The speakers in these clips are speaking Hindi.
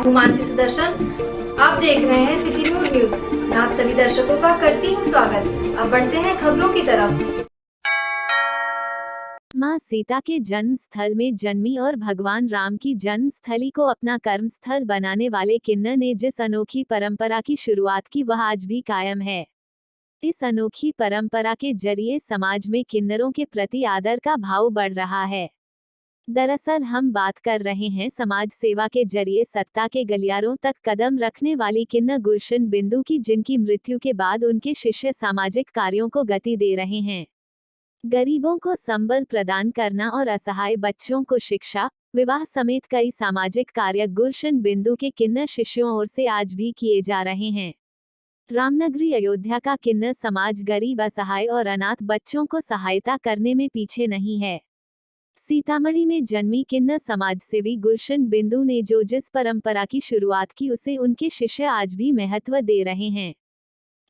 हूँ मानसी सुदर्शन। आप देख रहे हैं सिटी न्यूज। मैं आप सभी दर्शकों का करती हूँ स्वागत। अब बढ़ते हैं खबरों की तरफ। मां सीता के जन्म स्थल में जन्मी और भगवान राम की जन्म स्थली को अपना कर्म स्थल बनाने वाले किन्नर ने जिस अनोखी परंपरा की शुरुआत की वह आज भी कायम है। इस अनोखी परंपरा के जरिए समाज में किन्नरों के प्रति आदर का भाव बढ़ रहा है। दरअसल हम बात कर रहे हैं समाज सेवा के जरिए सत्ता के गलियारों तक कदम रखने वाली किन्नर गुलशन बिंदु की, जिनकी मृत्यु के बाद उनके शिष्य सामाजिक कार्यों को गति दे रहे हैं। गरीबों को संबल प्रदान करना और असहाय बच्चों को शिक्षा, विवाह समेत कई सामाजिक कार्य गुलशन बिंदु के किन्नर शिष्यों ओर से आज भी किए जा रहे हैं। रामनगरी अयोध्या का किन्नर समाज गरीब, असहाय और अनाथ बच्चों को सहायता करने में पीछे नहीं है। सीतामढ़ी में जन्मी किन्नर समाजसेवी गुलशन बिंदु ने जिस परंपरा की शुरुआत की उसे उनके शिष्य आज भी महत्व दे रहे हैं।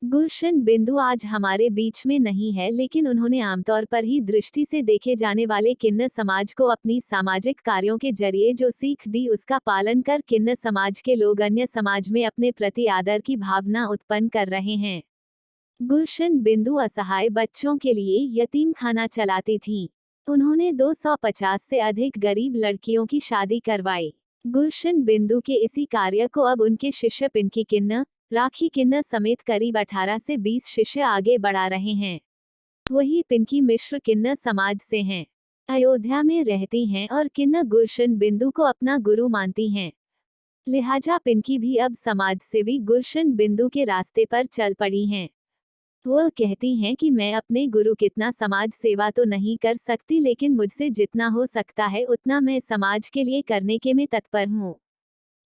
गुलशन बिंदु आज हमारे बीच में नहीं है, लेकिन उन्होंने आमतौर पर ही दृष्टि से देखे जाने वाले किन्नर समाज को अपनी सामाजिक कार्यों के जरिए जो सीख दी उसका पालन कर किन्नर समाज के लोग अन्य समाज में अपने प्रति आदर की भावना उत्पन्न कर रहे हैं। गुलशन बिंदु असहाय बच्चों के लिए यतीम खाना चलाती थीं। उन्होंने 250 से अधिक गरीब लड़कियों की शादी करवाई। गुलशन बिंदु के इसी कार्य को अब उनके शिष्य पिंकी किन्नर, राखी किन्नर समेत करीब 18 से 20 शिष्य आगे बढ़ा रहे हैं। वही पिंकी मिश्र किन्नर समाज से हैं, अयोध्या में रहती हैं और किन्नर गुलशन बिंदु को अपना गुरु मानती हैं। लिहाजा पिंकी भी अब समाजसेवी गुलशन बिंदु के रास्ते पर चल पड़ी हैं। वो कहती हैं कि मैं अपने गुरु कितना समाज सेवा तो नहीं कर सकती, लेकिन मुझसे जितना हो सकता है उतना मैं समाज के लिए करने के में तत्पर हूँ।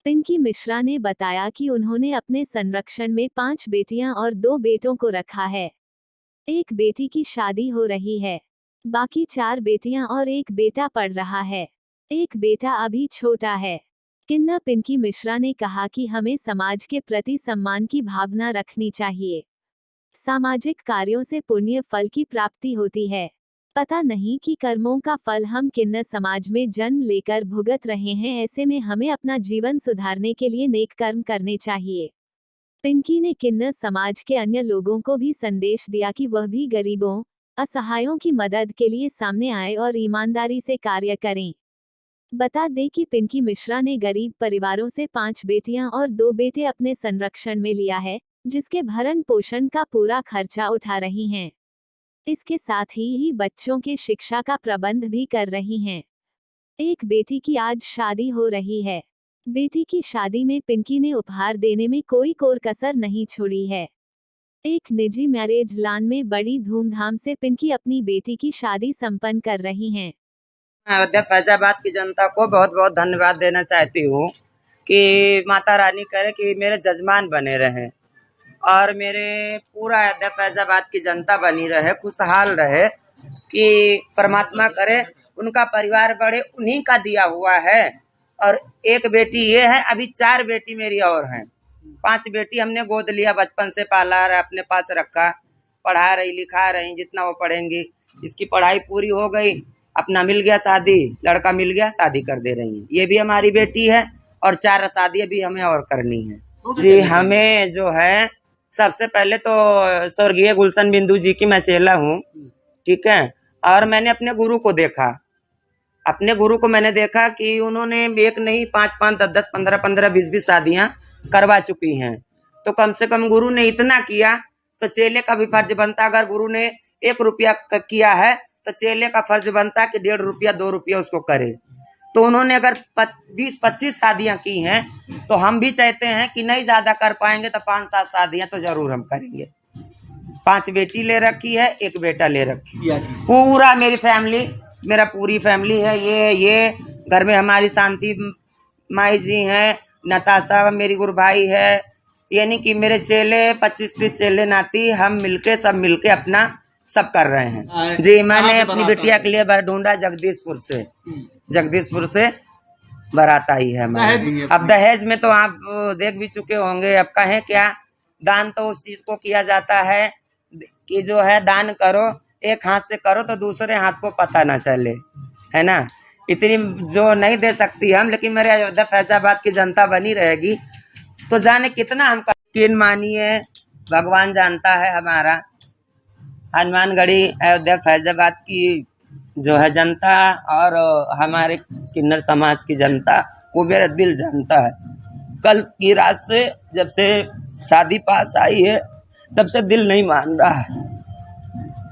पिंकी मिश्रा ने बताया कि उन्होंने अपने संरक्षण में 5 बेटियां और 2 बेटों को रखा है। एक बेटी की शादी हो रही है, बाकी 4 बेटियां और 1 बेटा पढ़ रहा है। एक बेटा अभी छोटा है। किन्नर पिंकी मिश्रा ने कहा कि हमें समाज के प्रति सम्मान की भावना रखनी चाहिए। सामाजिक कार्यों से पुण्य फल की प्राप्ति होती है। पता नहीं कि कर्मों का फल हम किन्नर समाज में जन्म लेकर भुगत रहे हैं, ऐसे में हमें अपना जीवन सुधारने के लिए नेक कर्म करने चाहिए। पिंकी ने किन्नर समाज के अन्य लोगों को भी संदेश दिया कि वह भी गरीबों, असहायों की मदद के लिए सामने आए और ईमानदारी से कार्य करें। बता दें कि पिंकी मिश्रा ने गरीब परिवारों से 5 बेटियां और 2 बेटे अपने संरक्षण में लिया है, जिसके भरण पोषण का पूरा खर्चा उठा रही हैं। इसके साथ ही बच्चों के शिक्षा का प्रबंध भी कर रही हैं। एक बेटी की आज शादी हो रही है। बेटी की शादी में पिंकी ने उपहार देने में कोई कोर कसर नहीं छोड़ी है। एक निजी मैरिज लॉन में बड़ी धूमधाम से पिंकी अपनी बेटी की शादी संपन्न कर रही हैं। अयोध्या फैजाबाद की जनता को बहुत बहुत धन्यवाद देना चाहती हूँ कि माता रानी करे कि मेरे जजमान बने रहे और मेरे पूरा अयोध्या फैजाबाद की जनता बनी रहे, खुशहाल रहे, कि परमात्मा करे उनका परिवार बढ़े, उन्हीं का दिया हुआ है। और एक बेटी ये है, अभी 4 बेटी मेरी और हैं। 5 बेटी हमने गोद लिया, बचपन से पाला, अपने पास रखा, पढ़ा रही लिखा रही जितना वो पढ़ेंगी। इसकी पढ़ाई पूरी हो गई, अपना मिल गया शादी, लड़का मिल गया, शादी कर दे रही है। ये भी हमारी बेटी है और 4 शादी भी हमें और करनी है। जी, हमें जो है सबसे पहले तो स्वर्गीय गुलशन बिंदु जी की मैं चेला हूँ, ठीक है। और मैंने अपने गुरु को देखा, मैंने देखा कि उन्होंने एक नहीं 5-5, 10-10, 15-15, 20-20 शादियाँ करवा चुकी हैं। तो कम से कम गुरु ने इतना किया तो चेले का भी फर्ज बनता। अगर गुरु ने 1 रुपया किया है तो चेले का फर्ज बनता कि 1.5 रुपया 2 रुपया उसको करे। तो उन्होंने अगर 20-25 शादियां की हैं तो हम भी चाहते हैं कि नहीं ज्यादा कर पाएंगे तो 5-7 शादियां तो जरूर हम करेंगे। 5 बेटी ले रखी है, 1 बेटा ले रखी है। पूरा मेरी फैमिली, मेरा पूरी फैमिली है। ये घर में हमारी शांति माई जी हैं, नताशा मेरी गुरु भाई है, यानी कि मेरे चेले 25-30 चेले नाती, हम मिलके सब मिलके अपना सब कर रहे हैं। जी, मैंने अपनी बिटिया के लिए बार ढूंढा जगदीशपुर से बारात आई है हमारे। अब दहेज में तो आप देख भी चुके होंगे, अब कहें क्या, दान तो उस चीज को किया जाता है कि जो है दान करो, एक हाथ से करो तो दूसरे हाथ को पता ना चले, है ना। इतनी जो नहीं दे सकती हम, लेकिन मेरे अयोध्या फैजाबाद की जनता बनी रहेगी तो जाने कितना हम यकीन मानिए, भगवान जानता है हमारा। हनुमानगढ़ी अयोध्या फैजाबाद की जो है जनता और हमारे किन्नर समाज की जनता, वो मेरा दिल जानता है। कल की रात से जब से शादी पास आई है तब से दिल नहीं मान रहा है।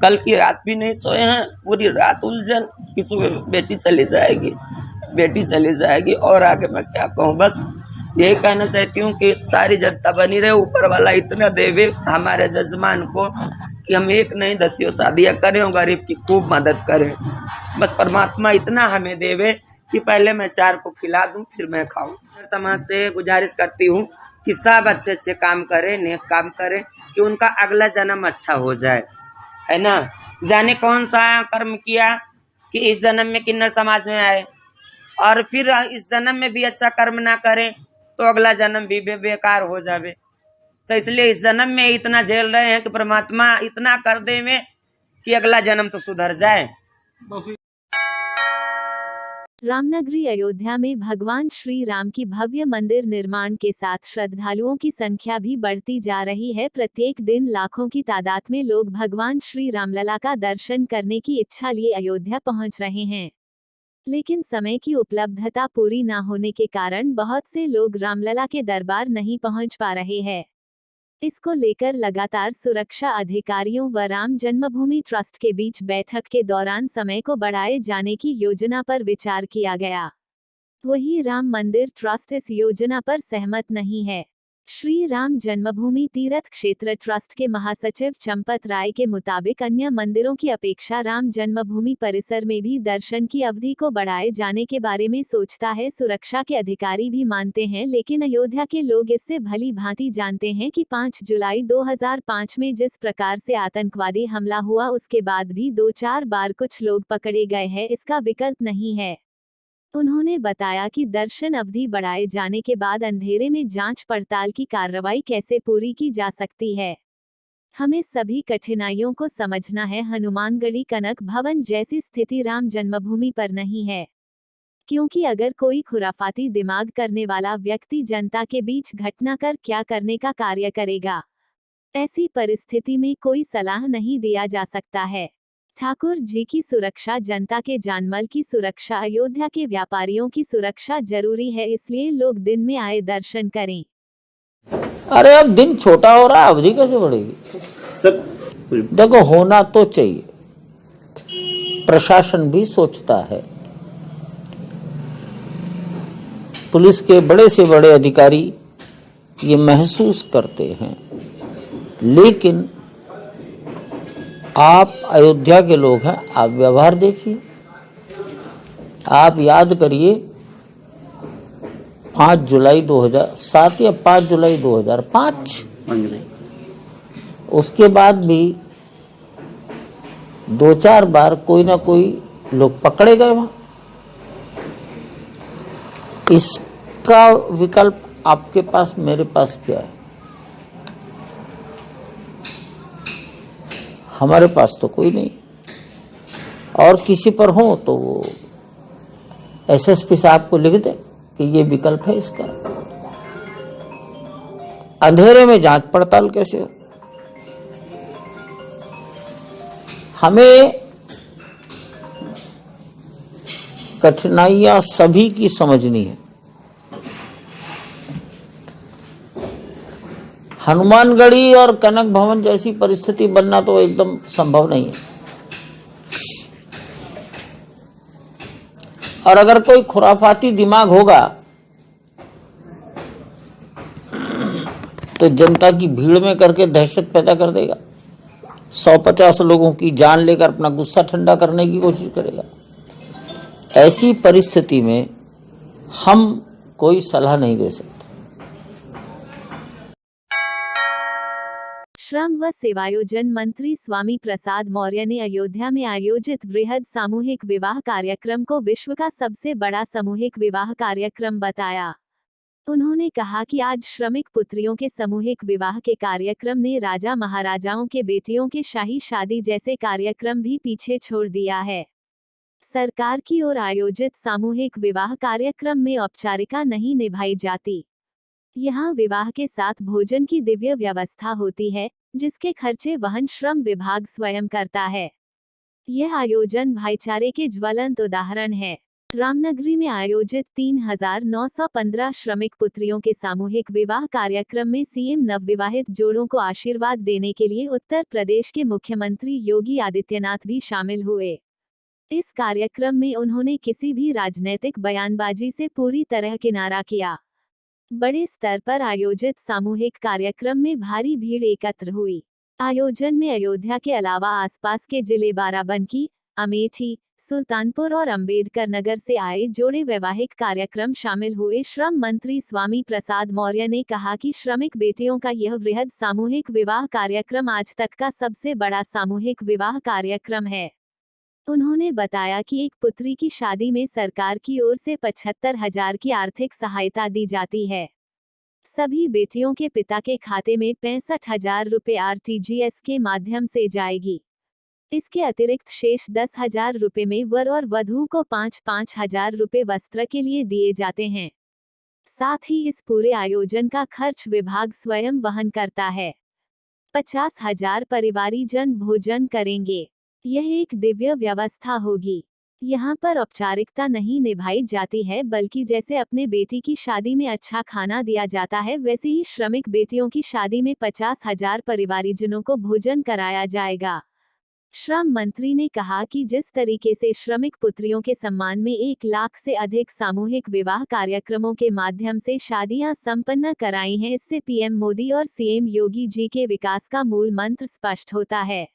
कल की रात भी नहीं सोए हैं, पूरी रात उलझन कि सुबह बेटी चली जाएगी, बेटी चली जाएगी। और आगे मैं क्या कहूँ, बस यही कहना चाहती हूँ कि सारी जनता बनी रहे, ऊपर वाला इतना देवे हमारे जजमान को कि हम एक नहीं 10 शादियाँ करें और गरीब की खूब मदद करें। बस परमात्मा इतना हमें देवे कि पहले मैं 4 को खिला दूं फिर मैं खाऊं। समाज से गुजारिश करती हूँ कि सब अच्छे अच्छे काम करें, नेक काम करें, कि उनका अगला जन्म अच्छा हो जाए, है ना। जाने कौन सा कर्म किया कि इस जन्म में किन्नर समाज में आए, और फिर इस जन्म में भी अच्छा कर्म ना करें तो अगला जन्म भी बेकार हो जावे। तो इसलिए इस जन्म में इतना झेल रहे हैं कि परमात्मा इतना कर दे में कि अगला जन्म तो सुधर जाए। रामनगरी अयोध्या में भगवान श्री राम की भव्य मंदिर निर्माण के साथ श्रद्धालुओं की संख्या भी बढ़ती जा रही है। प्रत्येक दिन लाखों की तादाद में लोग भगवान श्री रामलला का दर्शन करने की इच्छा लिए अयोध्या पहुंच रहे हैं, लेकिन समय की उपलब्धता पूरी न होने के कारण बहुत से लोग रामलला के दरबार नहीं पहुंच पा रहे हैं। इसको लेकर लगातार सुरक्षा अधिकारियों व राम जन्मभूमि ट्रस्ट के बीच बैठक के दौरान समय को बढ़ाए जाने की योजना पर विचार किया गया। वहीं राम मंदिर ट्रस्ट इस योजना पर सहमत नहीं है। श्री राम जन्मभूमि तीर्थ क्षेत्र ट्रस्ट के महासचिव चंपत राय के मुताबिक अन्य मंदिरों की अपेक्षा राम जन्मभूमि परिसर में भी दर्शन की अवधि को बढ़ाए जाने के बारे में सोचता है। सुरक्षा के अधिकारी भी मानते हैं, लेकिन अयोध्या के लोग इससे भली भांति जानते हैं कि 5 जुलाई 2005 में जिस प्रकार से आतंकवादी हमला हुआ उसके बाद भी 2-4 बार कुछ लोग पकड़े गए हैं, इसका विकल्प नहीं है। उन्होंने बताया कि दर्शन अवधि बढ़ाए जाने के बाद अंधेरे में जांच पड़ताल की कार्रवाई कैसे पूरी की जा सकती है। हमें सभी कठिनाइयों को समझना है। हनुमानगढ़ी कनक भवन जैसी स्थिति राम जन्मभूमि पर नहीं है, क्योंकि अगर कोई खुराफाती दिमाग करने वाला व्यक्ति जनता के बीच घटना कर क्या करने का कार्य करेगा, ऐसी परिस्थिति में कोई सलाह नहीं दिया जा सकता है। ठाकुर जी की सुरक्षा, जनता के जानमाल की सुरक्षा, अयोध्या के व्यापारियों की सुरक्षा जरूरी है, इसलिए लोग दिन में आए दर्शन करें। अरे अब दिन छोटा हो रहा है, अवधि कैसे बढ़ेगी? सब देखो, होना तो चाहिए, प्रशासन भी सोचता है, पुलिस के बड़े से बड़े अधिकारी ये महसूस करते हैं, लेकिन आप अयोध्या के लोग हैं, आप व्यवहार देखिए। आप याद करिए 5 जुलाई 2007 या 5 जुलाई 2005, उसके बाद भी 2-4 बार कोई ना कोई लोग पकड़े गए वहां। इसका विकल्प आपके पास, मेरे पास क्या है? हमारे पास तो कोई नहीं, और किसी पर हो तो वो एसएसपी साहब को लिख दे कि ये विकल्प है इसका। अंधेरे में जांच पड़ताल कैसे हो? हमें कठिनाइयां सभी की समझनी है। हनुमानगढ़ी और कनक भवन जैसी परिस्थिति बनना तो एकदम संभव नहीं है, और अगर कोई खुराफाती दिमाग होगा तो जनता की भीड़ में करके दहशत पैदा कर देगा, 150 लोगों की जान लेकर अपना गुस्सा ठंडा करने की कोशिश करेगा। ऐसी परिस्थिति में हम कोई सलाह नहीं दे सकते। श्रम व सेवायोजन मंत्री स्वामी प्रसाद मौर्य ने अयोध्या में आयोजित वृहद सामूहिक विवाह कार्यक्रम को विश्व का सबसे बड़ा सामूहिक विवाह कार्यक्रम बताया। उन्होंने कहा कि आज श्रमिक पुत्रियों के सामूहिक विवाह के कार्यक्रम ने राजा महाराजाओं के बेटियों के शाही शादी जैसे कार्यक्रम भी पीछे छोड़ दिया है। सरकार की ओर आयोजित सामूहिक विवाह कार्यक्रम में औपचारिकता नहीं निभाई जाती। यहाँ विवाह के साथ भोजन की दिव्य व्यवस्था होती है, जिसके खर्चे वहन श्रम विभाग स्वयं करता है। यह आयोजन भाईचारे के ज्वलंत उदाहरण है। रामनगरी में आयोजित 3,915 श्रमिक पुत्रियों के सामूहिक विवाह कार्यक्रम में सीएम नवविवाहित जोड़ों को आशीर्वाद देने के लिए उत्तर प्रदेश के मुख्यमंत्री योगी आदित्यनाथ भी शामिल हुए। इस कार्यक्रम में उन्होंने किसी भी राजनीतिक बयानबाजी से पूरी तरह किनारा किया। बड़े स्तर पर आयोजित सामूहिक कार्यक्रम में भारी भीड़ एकत्र हुई। आयोजन में अयोध्या के अलावा आसपास के जिले बाराबंकी, अमेठी, सुल्तानपुर और अंबेडकर नगर से आए जोड़े वैवाहिक कार्यक्रम शामिल हुए। श्रम मंत्री स्वामी प्रसाद मौर्य ने कहा कि श्रमिक बेटियों का यह वृहद सामूहिक विवाह कार्यक्रम आज तक का सबसे बड़ा सामूहिक विवाह कार्यक्रम है। उन्होंने बताया कि एक पुत्री की शादी में सरकार की ओर से 75,000 की आर्थिक सहायता दी जाती है। सभी बेटियों के पिता के खाते में 65,000 रुपये RTGS के माध्यम से जाएगी। इसके अतिरिक्त शेष 10,000 रुपये में वर और वधू को 5,000 रुपये वस्त्र के लिए दिए जाते हैं। साथ ही इस पूरे आयोजन का खर्च विभाग स्वयं वहन करता है। 50,000 परिवारीजन भोजन करेंगे। यह एक दिव्य व्यवस्था होगी। यहाँ पर औपचारिकता नहीं निभाई जाती है, बल्कि जैसे अपने बेटी की शादी में अच्छा खाना दिया जाता है, वैसे ही श्रमिक बेटियों की शादी में 50,000 परिवारीजनों को भोजन कराया जाएगा। श्रम मंत्री ने कहा कि जिस तरीके से श्रमिक पुत्रियों के सम्मान में 1 लाख से अधिक सामूहिक विवाह कार्यक्रमों के माध्यम से शादियां संपन्न कराई हैं, इससे पीएम मोदी और सीएम योगी जी के विकास का मूल मंत्र स्पष्ट होता है।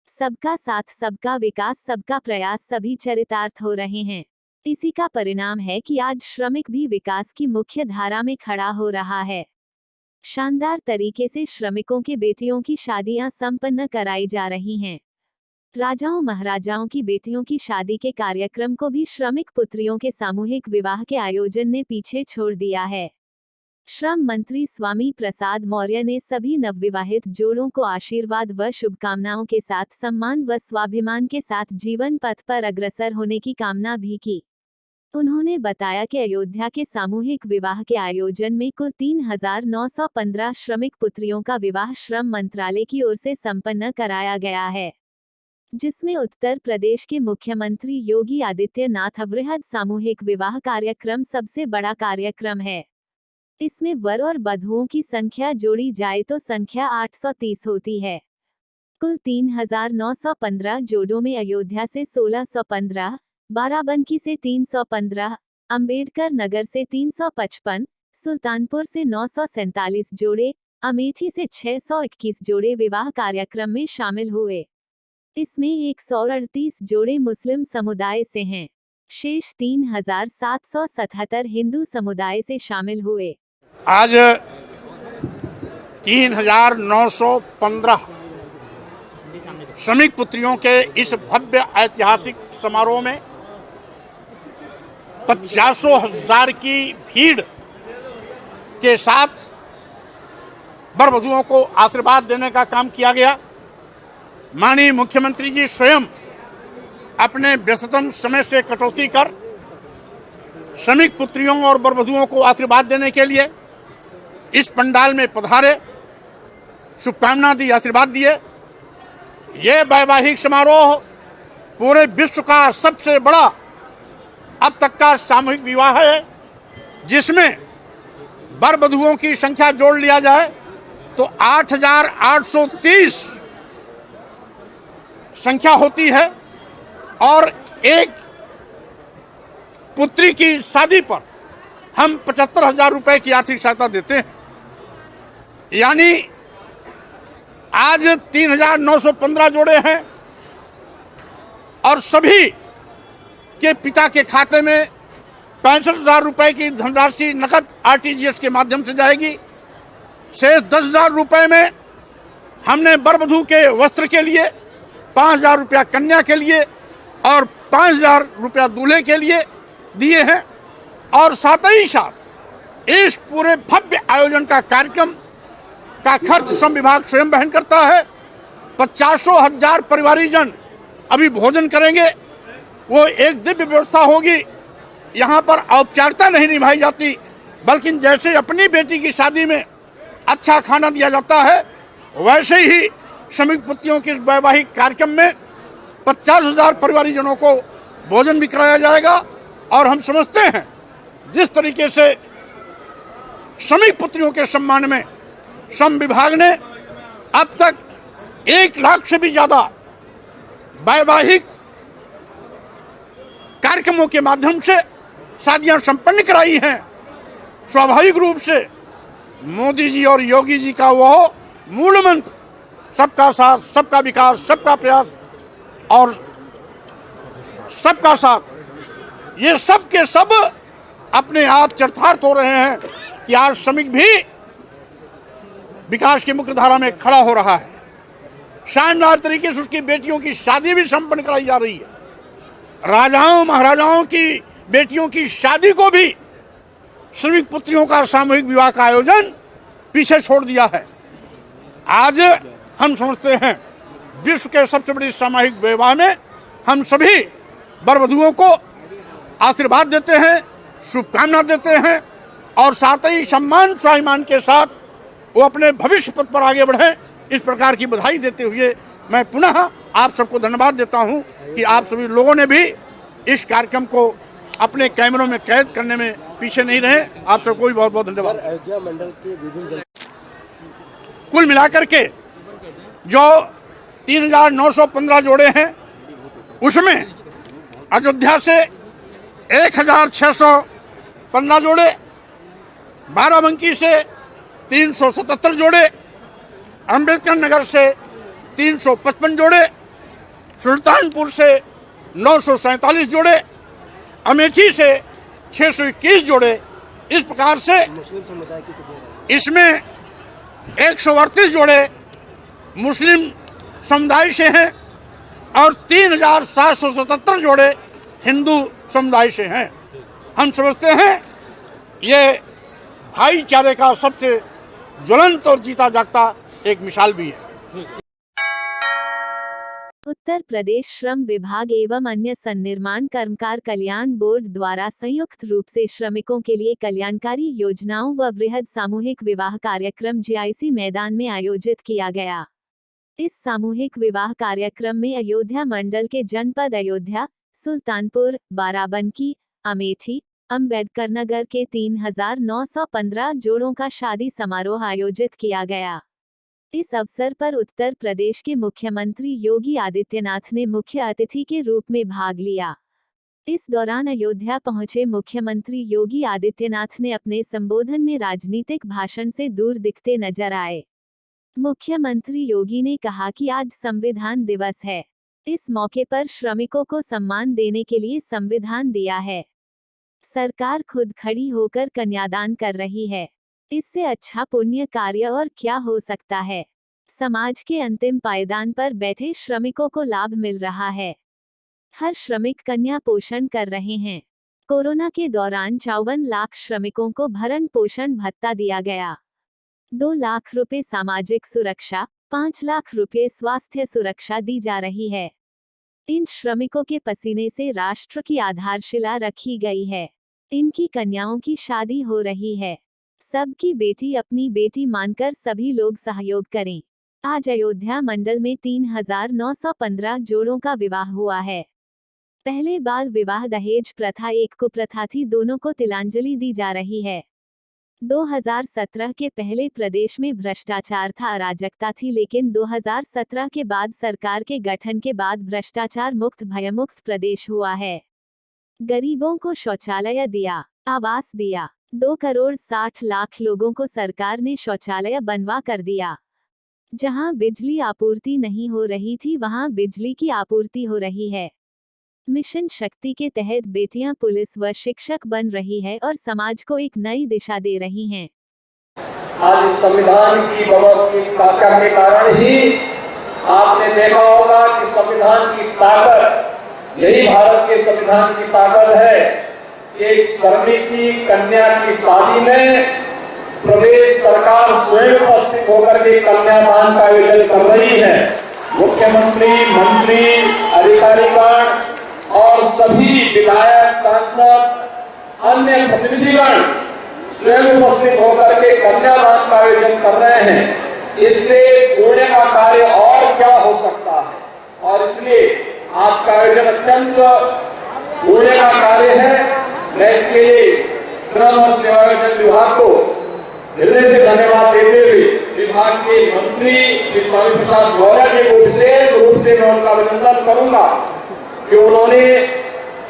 सबका साथ, सबका विकास, सबका प्रयास सभी चरितार्थ हो रहे हैं। इसी का परिणाम है कि आज श्रमिक भी विकास की मुख्य धारा में खड़ा हो रहा है। शानदार तरीके से श्रमिकों के बेटियों की शादियां संपन्न कराई जा रही हैं। राजाओं महाराजाओं की बेटियों की शादी के कार्यक्रम को भी श्रमिक पुत्रियों के सामूहिक विवाह के आयोजन ने पीछे छोड़ दिया है। श्रम मंत्री स्वामी प्रसाद मौर्य ने सभी नवविवाहित जोड़ों को आशीर्वाद व शुभकामनाओं के साथ सम्मान व स्वाभिमान के साथ जीवन पथ पर अग्रसर होने की कामना भी की। उन्होंने बताया कि अयोध्या के सामूहिक विवाह के आयोजन में कुल 3,915 श्रमिक पुत्रियों का विवाह श्रम मंत्रालय की ओर से संपन्न कराया गया है, जिसमें उत्तर प्रदेश के मुख्यमंत्री योगी आदित्यनाथ वृहद सामूहिक विवाह कार्यक्रम सबसे बड़ा कार्यक्रम है। इसमें वर और वधुओं की संख्या जोड़ी जाए तो संख्या 830 होती है। कुल 3,915 जोड़ों में अयोध्या से 1,615, बाराबंकी से 315, अंबेडकर नगर से 355, सुल्तानपुर से 947 जोड़े, अमेठी से 621 जोड़े विवाह कार्यक्रम में शामिल हुए। इसमें 138 जोड़े मुस्लिम समुदाय से हैं। शेष 3,777 हिंदू समुदाय से शामिल हुए। आज 3,915 श्रमिक पुत्रियों के इस भव्य ऐतिहासिक समारोह में 50,000 की भीड़ के साथ वर वधुओं को आशीर्वाद देने का काम किया गया। माननीय मुख्यमंत्री जी स्वयं अपने व्यस्ततम समय से कटौती कर श्रमिक पुत्रियों और वर वधुओं को आशीर्वाद देने के लिए इस पंडाल में पधारे, शुभकामना दी, आशीर्वाद दिए। ये वैवाहिक समारोह पूरे विश्व का सबसे बड़ा अब तक का सामूहिक विवाह है, जिसमें वर वधुओं की संख्या जोड़ लिया जाए तो 8,830 संख्या होती है और एक पुत्री की शादी पर हम 75,000 रुपए की आर्थिक सहायता देते हैं। यानी आज 3,915 जोड़े हैं और सभी के पिता के खाते में 65,000 रुपए की धनराशि नकद RTGS के माध्यम से जाएगी। शेष 10,000 रुपए में हमने वर वधू के वस्त्र के लिए, 5,000 रुपया कन्या के लिए और 5,000 रुपया दूल्हे के लिए दिए हैं। और साथ ही साथ इस पूरे भव्य आयोजन का कार्यक्रम का खर्च श्रम विभाग स्वयं वहन करता है। 50,000 परिवारीजन अभी भोजन करेंगे वो एक दिव्य व्यवस्था होगी। यहाँ पर औपचारिकता नहीं निभाई जाती, बल्कि जैसे अपनी बेटी की शादी में अच्छा खाना दिया जाता है, वैसे ही श्रमिक पत्नियों के इस वैवाहिक कार्यक्रम में 50,000 परिवारीजनों को भोजन भी कराया जाएगा। और हम समझते हैं जिस तरीके से श्रमिक पत्नियों के सम्मान में श्रम विभाग ने अब तक 1 लाख से भी ज्यादा वैवाहिक कार्यक्रमों के माध्यम से शादियां संपन्न कराई हैं, स्वाभाविक रूप से मोदी जी और योगी जी का वह मूल मंत्र सबका साथ, सबका विकास, सबका प्रयास और सबका साथ, ये सब के सब अपने आप चरितार्थ हो रहे हैं कि आज श्रमिक भी विकास की मुख्य धारा में खड़ा हो रहा है। शानदार तरीके से उसकी बेटियों की शादी भी संपन्न कराई जा रही है। राजाओं महाराजाओं की बेटियों की शादी को भी श्रमिक पुत्रियों का सामूहिक विवाह का आयोजन पीछे छोड़ दिया है। आज हम समझते हैं विश्व के सबसे बड़ी सामूहिक विवाह में हम सभी वर वधुओं को आशीर्वाद देते हैं, शुभकामना देते हैं और साथ ही सम्मान स्वाभिमान के साथ वो अपने भविष्य पथ पर आगे बढ़े, इस प्रकार की बधाई देते हुए मैं पुनः आप सबको धन्यवाद देता हूं कि आप सभी लोगों ने भी इस कार्यक्रम को अपने कैमरों में कैद करने में पीछे नहीं रहे। आप सबको भी बहुत बहुत धन्यवाद। अयोध्या मंडल के विभिन्न कुल मिलाकर के जो 3,915 जोड़े हैं, उसमें अयोध्या से 1,615 जोड़े, बाराबंकी से 377 जोड़े, अम्बेडकर नगर से 355 जोड़े, सुल्तानपुर से 947 जोड़े, अमेठी से 621 जोड़े। इस प्रकार से मुस्लिम समुदाय की कितनी इसमें 138 जोड़े मुस्लिम समुदाय से हैं और 3,777 जोड़े हिंदू समुदाय से हैं। हम समझते हैं ये भाईचारे का सबसे ज्वलंत और जीता जागता एक मिसाल भी है। उत्तर प्रदेश श्रम विभाग एवं अन्य सन्निर्माण कर्मकार कल्याण बोर्ड द्वारा संयुक्त रूप से श्रमिकों के लिए कल्याणकारी योजनाओं व वृहद सामूहिक विवाह कार्यक्रम जीआईसी मैदान में आयोजित किया गया। इस सामूहिक विवाह कार्यक्रम में अयोध्या मंडल के जनपद अयोध्या, सुल्तानपुर, बाराबंकी, अमेठी, अम्बेडकर नगर के 3,915 जोड़ों का शादी समारोह आयोजित किया गया। इस अवसर पर उत्तर प्रदेश के मुख्यमंत्री योगी आदित्यनाथ ने मुख्य अतिथि के रूप में भाग लिया। इस दौरान अयोध्या पहुंचे मुख्यमंत्री योगी आदित्यनाथ ने अपने संबोधन में राजनीतिक भाषण से दूर दिखते नजर आए। मुख्यमंत्री योगी ने कहा कि आज संविधान दिवस है। इस मौके पर श्रमिकों को सम्मान देने के लिए संविधान दिया है। सरकार खुद खड़ी होकर कन्यादान कर रही है। इससे अच्छा पुण्य कार्य और क्या हो सकता है। समाज के अंतिम पायदान पर बैठे श्रमिकों को लाभ मिल रहा है। हर श्रमिक कन्या पोषण कर रहे हैं। कोरोना के दौरान 54 लाख श्रमिकों को भरण पोषण भत्ता दिया गया। 2 लाख रुपए सामाजिक सुरक्षा, 5 लाख रुपए स्वास्थ्य सुरक्षा दी जा रही है। इन श्रमिकों के पसीने से राष्ट्र की आधारशिला रखी गई है। इनकी कन्याओं की शादी हो रही है। सबकी बेटी अपनी बेटी मानकर सभी लोग सहयोग करें। आज अयोध्या मंडल में 3,915 जोड़ों का विवाह हुआ है। पहले बाल विवाह दहेज प्रथा एक कुप्रथा थी, दोनों को तिलांजलि दी जा रही है। 2017 के पहले प्रदेश में भ्रष्टाचार था, अराजकता थी, लेकिन 2017 के बाद सरकार के गठन के बाद भ्रष्टाचार मुक्त भयमुक्त प्रदेश हुआ है। गरीबों को शौचालय दिया, आवास दिया। 2,60,00,000 लोगों को सरकार ने शौचालय बनवा कर दिया। जहां बिजली आपूर्ति नहीं हो रही थी वहां बिजली की आपूर्ति हो रही है। मिशन शक्ति के तहत बेटियां पुलिस व शिक्षक बन रही है और समाज को एक नई दिशा दे रही हैं। आज संविधान की बहुमत करने के कारण ही आपने देखा होगा कि संविधान की ताकत, यही भारत के संविधान की ताकत है। एक श्रमिक की कन्या की शादी में प्रदेश सरकार स्वयं उपस्थित होकर के कन्यादान का आयोजन कर रही है। मुख्यमंत्री, मंत्री, अधिकारीगण और सभी विधायक, सांसद, अन्य प्रतिनिधिगण स्वयं उपस्थित होकर के कन्यादान का आयोजन कर रहे हैं। इससे पुण्य का कार्य और क्या हो सकता है, और इसलिए आज का आयोजन अत्यंत पुण्य का कार्य है। मैं इसके लिए श्रम और सेवायोजन विभाग को हृदय से धन्यवाद देते हुए विभाग के मंत्री श्री स्वामी प्रसाद मौर्य जी को विशेष रूप से मैं उनका अभिनंदन करूंगा कि उन्होंने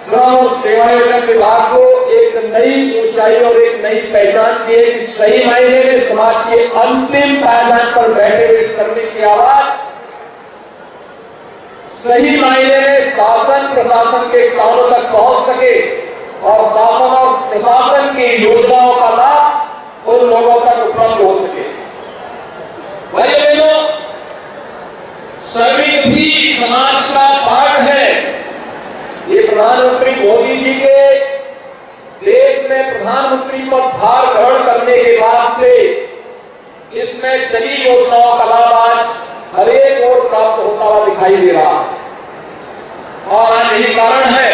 श्रम और सेवायोजन विभाग को एक नई ऊंचाई और एक नई पहचान दी है कि सही मायने में समाज के अंतिम पायदान पर बैठे हुए श्रमिक की आवाज सही मायने में शासन प्रशासन के कानों तक पहुंच सके और शासन और प्रशासन की योजनाओं का लाभ उन लोगों तक उपलब्ध हो सके। भाई बहनों, श्रमिक भी समाज का पार्ट है। ये प्रधानमंत्री मोदी जी के देश में प्रधानमंत्री पद भार ग्रहण करने के बाद से इसमें चली योजनाओं का लाभ आज हर एक को प्राप्त होता हुआ दिखाई दे रहा है। और आज यही कारण है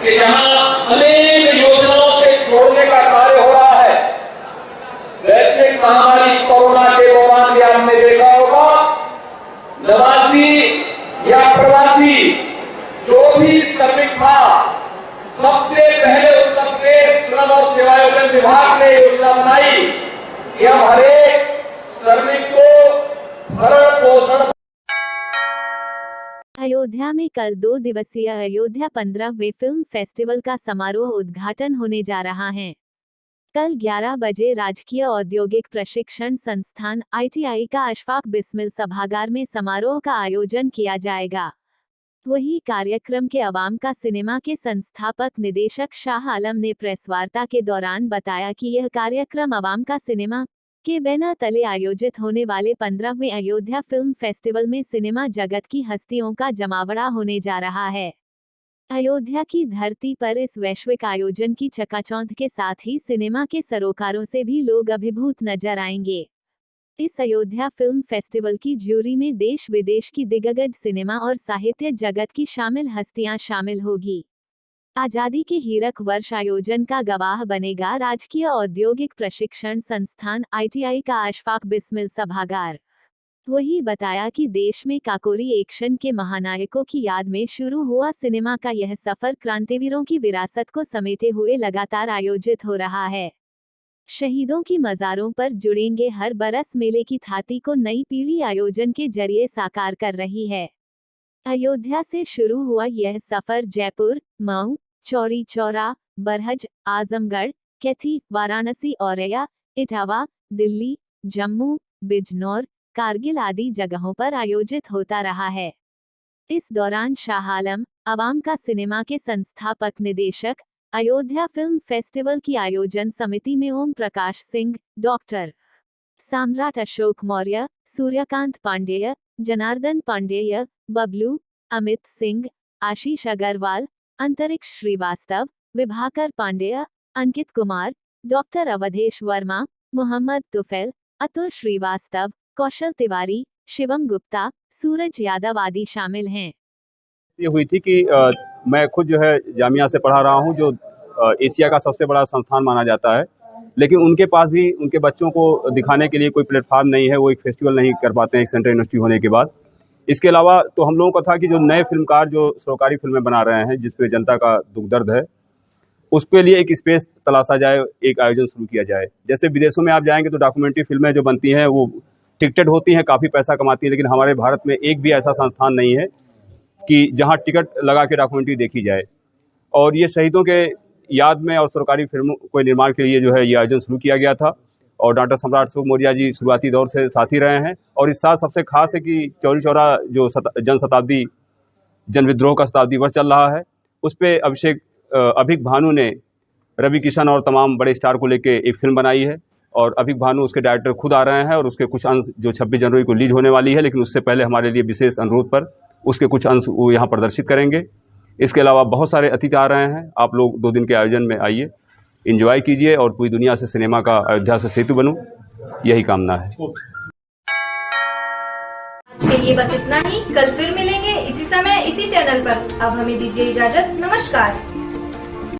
कि जहां अनेक योजनाओं से जोड़ने का कार्य हो रहा है। वैश्विक महामारी कोरोना के दौरान भी आपने देखा होगा, नवासी या प्रवासी जो भी श्रमिक था, सबसे पहले उत्तर प्रदेश श्रम और सेवायोजन विभाग ने योजना बनाई कि हम हर एक श्रमिक को भरण पोषण। अयोध्या में कल 2 दिवसीय अयोध्या 15वें फिल्म फेस्टिवल का समारोह उद्घाटन होने जा रहा है। कल 11 बजे राजकीय औद्योगिक प्रशिक्षण संस्थान ITI का अशफाक बिस्मिल सभागार में समारोह का आयोजन किया जाएगा। वही कार्यक्रम के अवाम का सिनेमा के संस्थापक निदेशक शाह आलम ने प्रेस वार्ता के दौरान बताया कि यह कार्यक्रम अवाम का सिनेमा के बैनर तले आयोजित होने वाले 15वें अयोध्या फिल्म फेस्टिवल में सिनेमा जगत की हस्तियों का जमावड़ा होने जा रहा है। अयोध्या की धरती पर इस वैश्विक आयोजन की चकाचौंध के साथ ही सिनेमा के सरोकारों से भी लोग अभिभूत नजर आएंगे। इस अयोध्या फिल्म फेस्टिवल की ज्यूरी में देश विदेश की दिग्गज सिनेमा और साहित्य जगत की शामिल हस्तियां शामिल होगी। आजादी के हीरक वर्ष आयोजन का गवाह बनेगा राजकीय औद्योगिक प्रशिक्षण संस्थान ITI का अशफाक बिस्मिल सभागार। वही बताया कि देश में काकोरी एक्शन के महानायकों की याद में शुरू हुआ सिनेमा का यह सफर क्रांतिवीरों की विरासत को समेटे हुए लगातार आयोजित हो रहा है। शहीदों की मज़ारों पर जुड़ेंगे हर बरस मेले की थाती को नई पीढ़ी आयोजन के जरिए साकार कर रही है। अयोध्या से शुरू हुआ यह सफर जयपुर, मऊ, चौरी चौरा, बरहज, आजमगढ़, कैथी, वाराणसी, औरैया, इटावा, दिल्ली, जम्मू, बिजनौर, कारगिल आदि जगहों पर आयोजित होता रहा है। इस दौरान शाह आलम, अवाम का सिनेमा के संस्थापक निदेशक, अयोध्या फिल्म फेस्टिवल की आयोजन समिति में ओम प्रकाश सिंह, डॉक्टर सम्राट अशोक मौर्य, सूर्यकांत पांडेय, जनार्दन पांडेय, बबलू, अमित सिंह, आशीष अग्रवाल, अंतरिक्ष श्रीवास्तव, विभाकर पांडेय, अंकित कुमार, डॉक्टर अवधेश वर्मा, मोहम्मद तुफैल, अतुल श्रीवास्तव, कौशल तिवारी, शिवम गुप्ता, सूरज यादव आदि शामिल हैं। ये हुई थी कि मैं खुद जो है जामिया से पढ़ा रहा हूँ, जो एशिया का सबसे बड़ा संस्थान माना जाता है, लेकिन उनके पास भी उनके बच्चों को दिखाने के लिए कोई प्लेटफार्म नहीं है। वो एक फेस्टिवल नहीं कर पाते हैं एक सेंट्रल यूनिवर्सिटी होने के बाद। इसके अलावा तो हम लोगों का था कि जो नए फिल्मकार जो सरकारी फिल्में बना रहे हैं, जिस पे जनता का दुख दर्द है, उसके लिए एक स्पेस तलाशा जाए, एक आयोजन शुरू किया जाए। जैसे विदेशों में आप जाएंगे तो डॉक्यूमेंट्री फिल्में जो बनती हैं वो टिकटेड होती हैं, काफ़ी पैसा कमाती हैं, लेकिन हमारे भारत में एक भी ऐसा संस्थान नहीं है कि जहां टिकट लगा के डॉक्यूमेंट्री देखी जाए। और ये शहीदों के याद में और सरकारी फिल्मों के निर्माण के लिए जो है ये आयोजन शुरू किया गया था। और डॉक्टर सम्राट अशोक मौर्य जी शुरुआती दौर से साथी रहे हैं। और इस साल सबसे खास है कि चौरी चौरा जो जन विद्रोह का शताब्दी वर्ष चल रहा है, उस पर अभिक भानु ने रवि किशन और तमाम बड़े स्टार को लेके एक फिल्म बनाई है। और अभिक भानु उसके डायरेक्टर खुद आ रहे हैं और उसके कुछ अंश जो 26 जनवरी को रिलीज होने वाली है, लेकिन उससे पहले हमारे लिए विशेष अनुरोध पर उसके कुछ अंश वो यहाँ प्रदर्शित करेंगे। इसके अलावा बहुत सारे अतिथि आ रहे हैं। आप लोग 2 दिन के आयोजन में आइए, एंजॉय कीजिए और पूरी दुनिया से सिनेमा का अयोध्या से सेतु बनूं, यही कामना है। आज के लिए बस इतना ही। कल फिर मिलेंगे इसी समय इसी चैनल पर। अब हमें दीजिए इजाजत। नमस्कार।